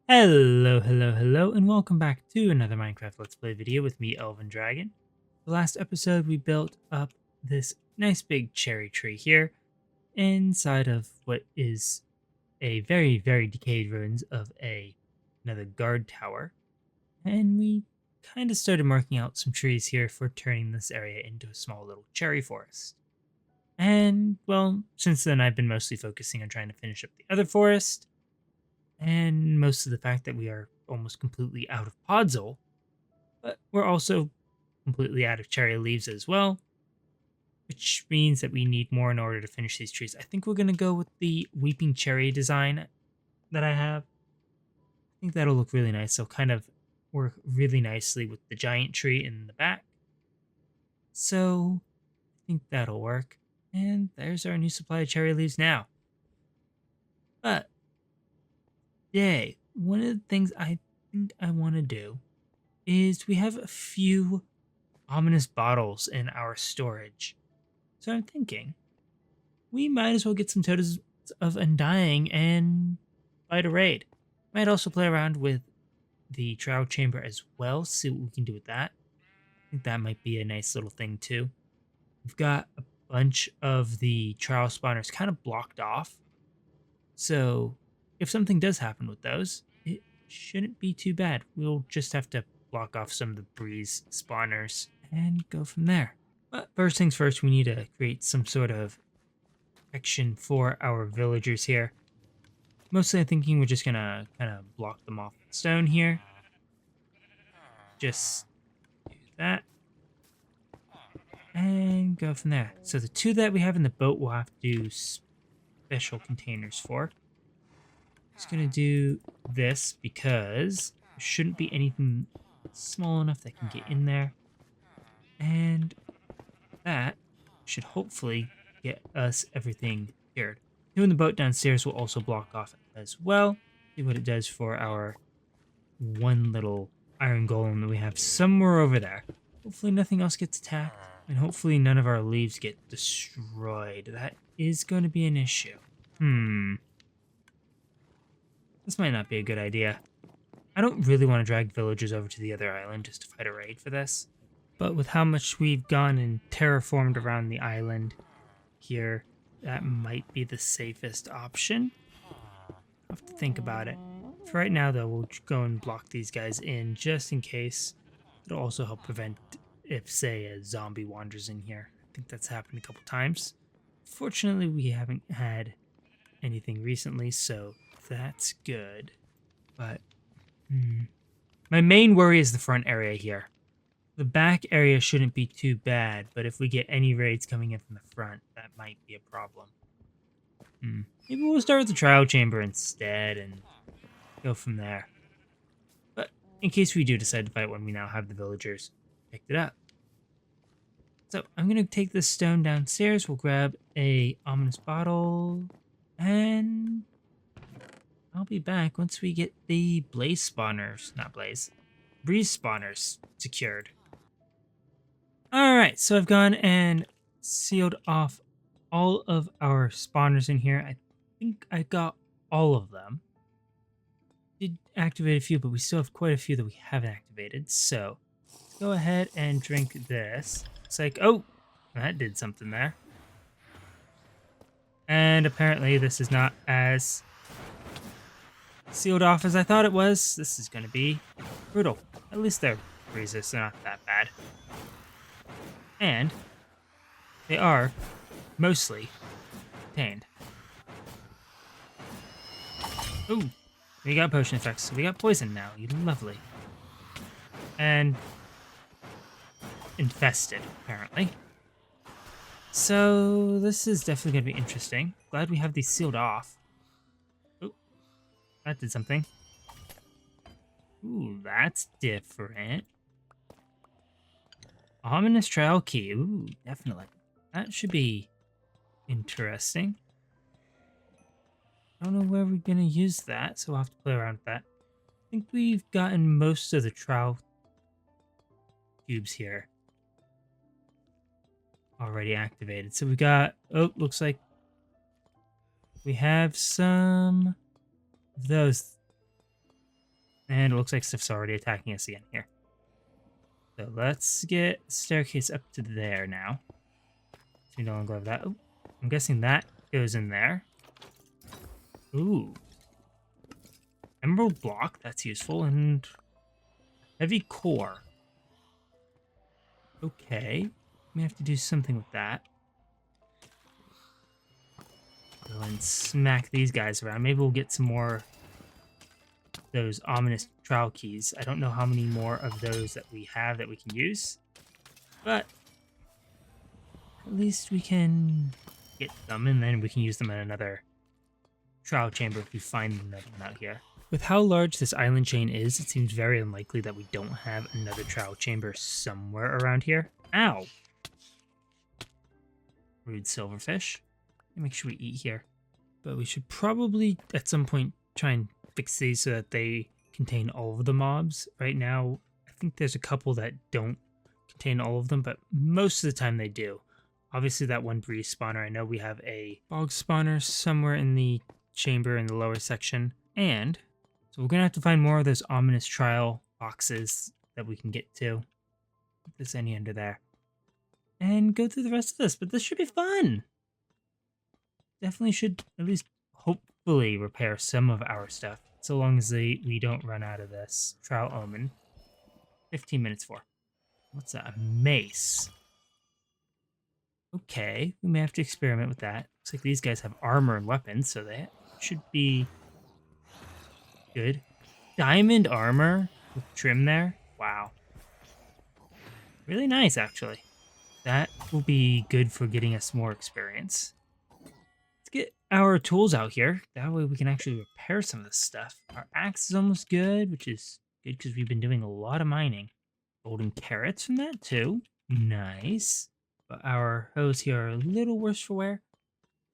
Hello, and welcome back to another Minecraft Let's Play video with me, Elven Dragon. The last episode, we built up this nice big cherry tree here inside of what is a very decayed ruins of another guard tower. And we kind of started marking out some trees here for turning this area into a small little cherry forest. And, well, since then, I've been mostly focusing on trying to finish up the other forest and most of the fact that we are almost completely out of podzol, but we're also completely out of cherry leaves as well, which means that we need more in order to finish these trees. I think we're going to go with the weeping cherry design that I have. I think that'll look really nice. So kind of work really nicely with the giant tree in the back. So I think that'll work. And there's our new supply of cherry leaves now. But yay, one of the things I think I want to do is we have a few ominous bottles in our storage. So I'm thinking we might as well get some totems of undying and fight a raid. Might also play around with the trial chamber as well, see what we can do with that. I think that might be a nice little thing too. We've got a bunch of the trial spawners kind of blocked off. So if something does happen with those, it shouldn't be too bad. We'll just have to block off some of the breeze spawners and go from there. But first things first, we need to create some sort of protection for our villagers here. Mostly I'm thinking we're just gonna kind of block them off with stone here. Just do that. And go from there. So the two that we have in the boat we'll have to do special containers for. Just gonna do this because there shouldn't be anything small enough that can get in there. And that should hopefully get us everything cured. Doing the boat downstairs will also block off as well. See what it does for our one little iron golem that we have somewhere over there. Hopefully nothing else gets attacked, and hopefully none of our leaves get destroyed. That is going to be an issue. This might not be a good idea. I don't really want to drag villagers over to the other island just to fight a raid for this. But with how much we've gone and terraformed around the island here, that might be the safest option. I'll have to think about it. For right now, though, we'll go and block these guys in just in case. It'll also help prevent if, say, a zombie wanders in here. I think that's happened a couple times. Fortunately, we haven't had anything recently, so that's good. But my main worry is the front area here. The back area shouldn't be too bad, but if we get any raids coming in from the front, that might be a problem. Maybe we'll start with the trial chamber instead and go from there. But in case we do decide to fight one, we now have the villagers picked it up. So I'm going to take this stone downstairs. We'll grab a ominous bottle, and I'll be back once we get the breeze spawners secured. Alright, so I've gone and sealed off all of our spawners in here. I think I got all of them. Did activate a few, but we still have quite a few that we haven't activated. So go ahead and drink this. It's like, oh, that did something there. And apparently this is not as sealed off as I thought it was. This is going to be brutal. At least their breezes are not that bad. And they are mostly contained. Ooh, we got potion effects. We got poison now. Lovely. And infested, apparently. So this is definitely going to be interesting. Glad we have these sealed off. Ooh, that did something. Ooh, that's different. Ominous trial key. Ooh, definitely. That should be interesting. I don't know where we're going to use that, so we'll have to play around with that. I think we've gotten most of the trial cubes here already activated. So we got, oh, looks like we have some of those. And it looks like stuff's already attacking us again here. So let's get staircase up to there now. So we no longer have that. Oh, I'm guessing that goes in there. Ooh. Emerald block, that's useful. And heavy core. Okay. We have to do something with that. Go and smack these guys around. Maybe we'll get some more of those ominous trowel keys. I don't know how many more of those that we have that we can use. But at least we can get them, and then we can use them in another trial chamber if we find another one out here. With how large this island chain is, it seems very unlikely that we don't have another trial chamber somewhere around here. Ow! Rude silverfish. Make sure we eat here. But we should probably, at some point, try and fix these so that they contain all of the mobs. Right now, I think there's a couple that don't contain all of them, but most of the time they do. Obviously, that one breeze spawner, I know we have a bog spawner somewhere in the chamber in the lower section. And so we're going to have to find more of those ominous trial boxes that we can get to. If there's any under there. And go through the rest of this, but this should be fun! Definitely should at least hopefully repair some of our stuff, so long as we don't run out of this. Trial Omen. 15 minutes for. What's that? A mace. Okay, we may have to experiment with that. Looks like these guys have armor and weapons, so that should be good. Diamond armor with trim there. Wow. Really nice, actually. That will be good for getting us more experience. Let's get our tools out here. That way we can actually repair some of this stuff. Our axe is almost good, which is good because we've been doing a lot of mining. Golden carrots from that too. Nice. But our hose here are a little worse for wear.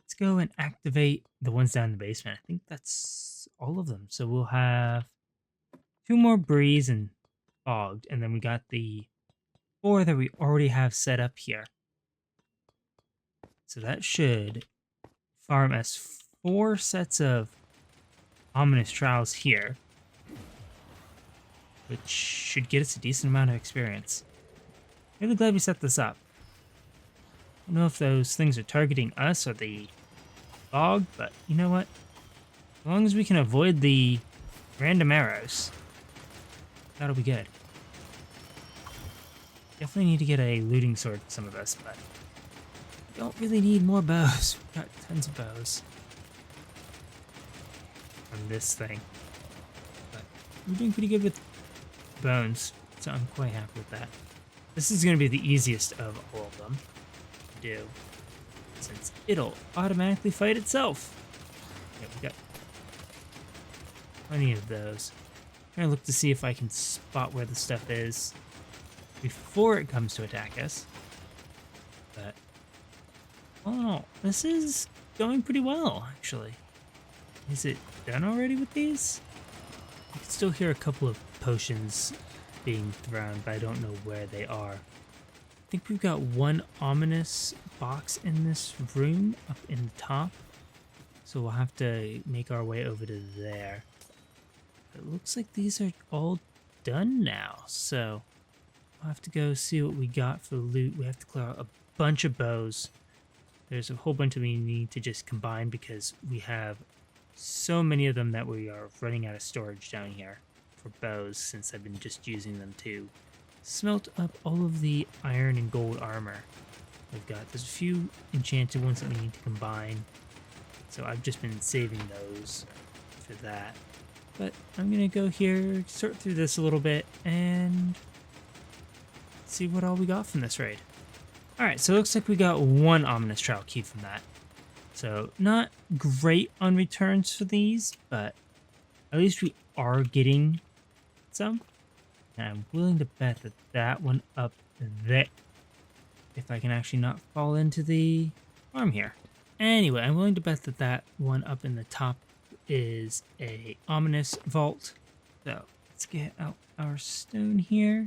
Let's go and activate the ones down in the basement. I think that's all of them. So we'll have 2 more breeze and fogged, and then we got the 4 that we already have set up here. So that should farm us 4 sets of ominous trials here, which should get us a decent amount of experience. Really glad we set this up. I don't know if those things are targeting us or the bog, but you know what? As long as we can avoid the random arrows, that'll be good. Definitely need to get a looting sword for some of this, but we don't really need more bows. We've got tons of bows on this thing. But we're doing pretty good with bones, so I'm quite happy with that. This is going to be the easiest of all of them to do, since it'll automatically fight itself. Yeah, we got plenty of those. I'm trying to look to see if I can spot where the stuff is before it comes to attack us. But all in all, this is going pretty well, actually. Is it done already with these? I can still hear a couple of potions being thrown, but I don't know where they are. I think we've got 1 ominous box in this room up in the top. So we'll have to make our way over to there. It looks like these are all done now, so we'll have to go see what we got for loot. We have to clear out a bunch of bows. There's a whole bunch that we need to just combine because we have so many of them that we are running out of storage down here for bows, since I've been just using them to smelt up all of the iron and gold armor we've got. There's a few enchanted ones that we need to combine, so I've just been saving those for that. But I'm gonna go here, sort through this a little bit, and see what all we got from this raid. Alright, so it looks like we got 1 ominous trial key from that. So not great on returns for these, but at least we are getting some. And I'm willing to bet that that one up there, if I can actually not fall into the farm here. Anyway, I'm willing to bet that that one up in the top is a ominous vault. So let's get out our stone here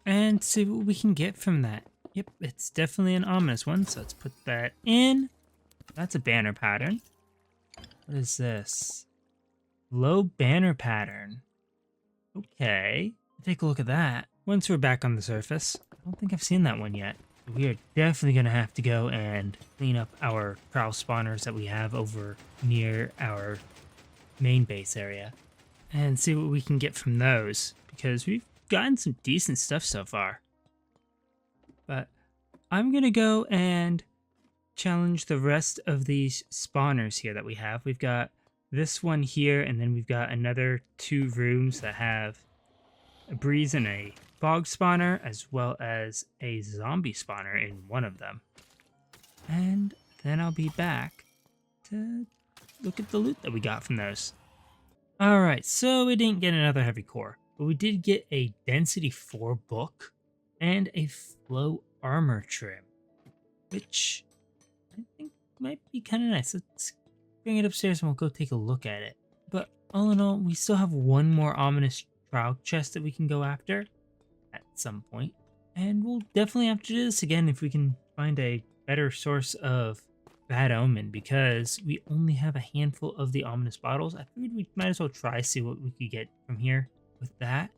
and see what we can get from that. Yep, it's definitely an ominous one, so let's put that in. That's a banner pattern. What is this? Low banner pattern. Okay, take a look at that. Once we're back on the surface, I don't think I've seen that one yet. We are definitely going to have to go and clean up our trial spawners that we have over near our main base area and see what we can get from those, because we've gotten some decent stuff so far. But I'm going to go and challenge the rest of these spawners here that we have. We've got this one here, and then we've got another 2 rooms that have a breeze and a fog spawner, as well as a zombie spawner in one of them. And then I'll be back to look at the loot that we got from those. Alright, so we didn't get another heavy core, but we did get a density 4 book and a flow armor trim, which I think might be kind of nice. Let's bring it upstairs and we'll go take a look at it. But all in all, we still have one more ominous trial chest that we can go after at some point. And we'll definitely have to do this again if we can find a better source of bad omen, because we only have a handful of the ominous bottles. I figured we might as well try see what we could get from here with that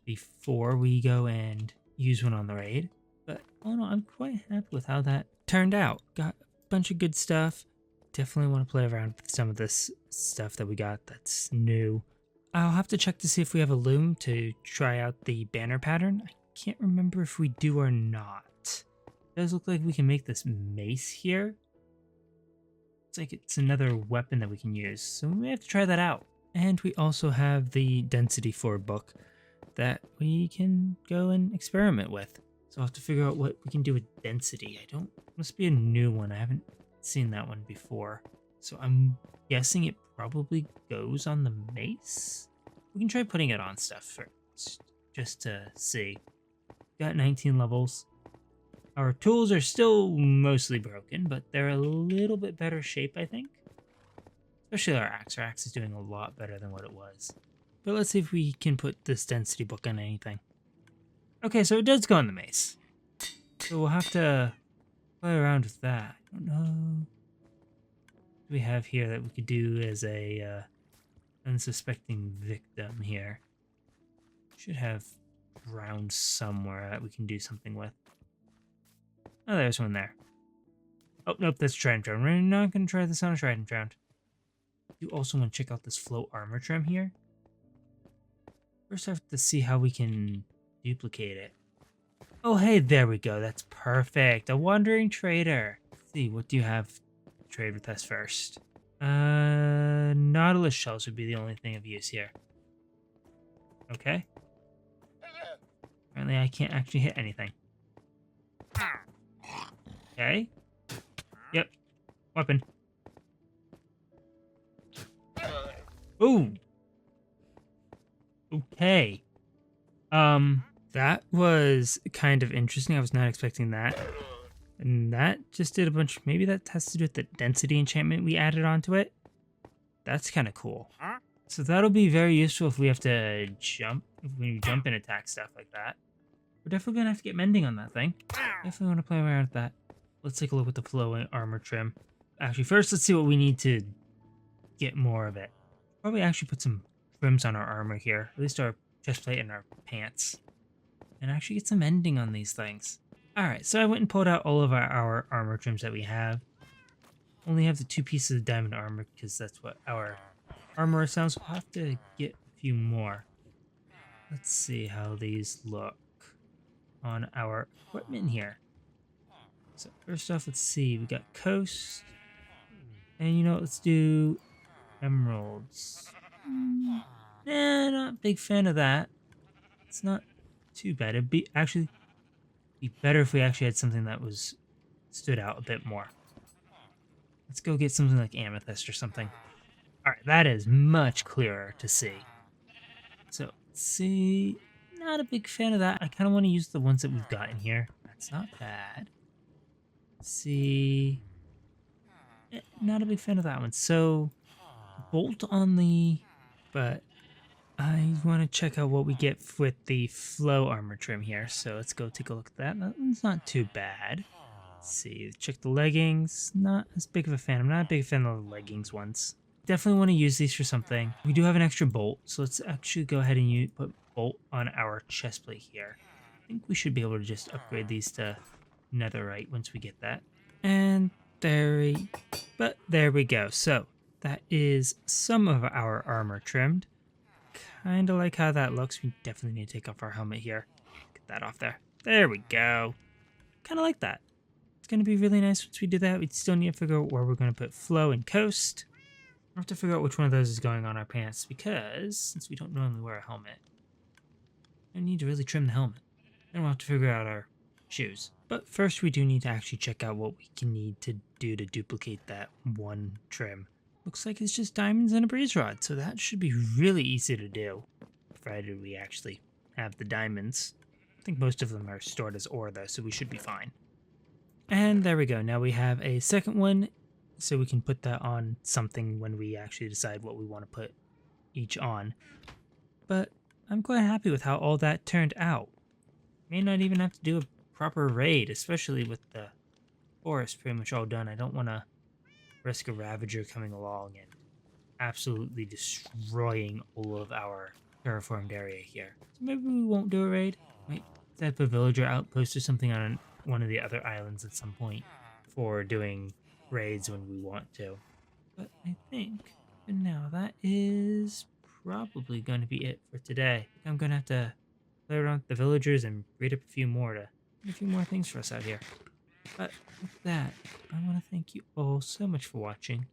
before we go and use one on the raid. But all in all, I'm quite happy with how that turned out. Got a bunch of good stuff. Definitely want to play around with some of this stuff that we got that's new. I'll have to check to see if we have a loom to try out the banner pattern. I can't remember if we do or not. It does look like we can make this mace here. It's like it's another weapon that we can use, so we may have to try that out. And we also have the density 4 book that we can go and experiment with. So I'll have to figure out what we can do with density. Must be a new one. I haven't seen that one before. So I'm guessing it probably goes on the mace. We can try putting it on stuff first, just to see. Got 19 levels. Our tools are still mostly broken, but they're a little bit better shape, I think. Especially our axe. Our axe is doing a lot better than what it was. But let's see if we can put this density book on anything. Okay, so it does go on the mace. So we'll have to play around with that. I don't know what we have here that we could do as a unsuspecting victim here. Should have rounds somewhere that we can do something with. Oh, there's one there. Oh, nope, that's Trident Round. We're not going to try this on a Trident Round. You also want to check out this flow armor trim here. First, I have to see how we can duplicate it. Oh, hey, there we go. That's perfect. A wandering trader. Let's see, what do you have to trade with us first? Nautilus shells would be the only thing of use here. Okay. Apparently, I can't actually hit anything. Okay. Yep. Weapon. Ooh. Okay. That was kind of interesting. I was not expecting that. And that just did a bunch. Maybe that has to do with the density enchantment we added onto it. That's kind of cool. So that'll be very useful if we have to jump. If we jump and attack stuff like that. We're definitely going to have to get mending on that thing. Definitely want to play around with that. Let's take a look at the flowing armor trim. Actually, first let's see what we need to get more of it. Probably actually put some trims on our armor here. At least our chest plate and our pants. And actually get some mending on these things. Alright, so I went and pulled out all of our armor trims that we have. Only have the 2 pieces of diamond armor because that's what our armor sounds. We'll have to get a few more. Let's see how these look on our equipment here. So first off, let's see. We got coast. And you know what? Let's do emeralds. Nah, not a big fan of that. It's not too bad. It'd be better if we actually had something that stood out a bit more. Let's go get something like amethyst or something. Alright, that is much clearer to see. So, let's see. Not a big fan of that. I kind of want to use the ones that we've got in here. That's not bad. Let's see. Not a big fan of that one. So, bolt on the... But I want to check out what we get with the flow armor trim here. So let's go take a look at that. That one's not too bad. Let's see. Check the leggings. Not as big of a fan. I'm not a big fan of the leggings ones. definitely want to use these for something. We do have an extra bolt, so let's actually go ahead and put bolt on our chest plate here. I think we should be able to just upgrade these to netherite once we get that. And there we go. So that is some of our armor trimmed. Kind of like how that looks. We definitely need to take off our helmet here. Get that off there. There we go. Kind of like that. It's going to be really nice once we do that. We still need to figure out where we're going to put flow and coast. We'll have to figure out which one of those is going on our pants because since we don't normally wear a helmet, we need to really trim the helmet. Then we'll have to figure out our shoes. But first we do need to actually check out what we can need to do to duplicate that one trim. Looks like it's just diamonds and a breeze rod, so that should be really easy to do, provided we actually have the diamonds. I think most of them are stored as ore though, so we should be fine. And there we go. Now we have a second one, so we can put that on something when we actually decide what we want to put each on. But I'm quite happy with how all that turned out. May not even have to do a proper raid, especially with the forest pretty much all done. I don't want to risk a Ravager coming along and absolutely destroying all of our terraformed area here. So maybe we won't do a raid. Might set up a villager outpost or something on one of the other islands at some point for doing raids when we want to. But I think for now that is probably going to be it for today. I'm going to have to play around with the villagers and read up a few more things for us out here. But with that, I want to thank you all so much for watching.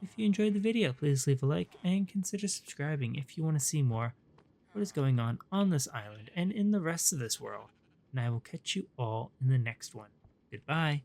If you enjoyed the video, please leave a like and consider subscribing if you want to see more what is going on this island and in the rest of this world. And I will catch you all in the next one. Goodbye.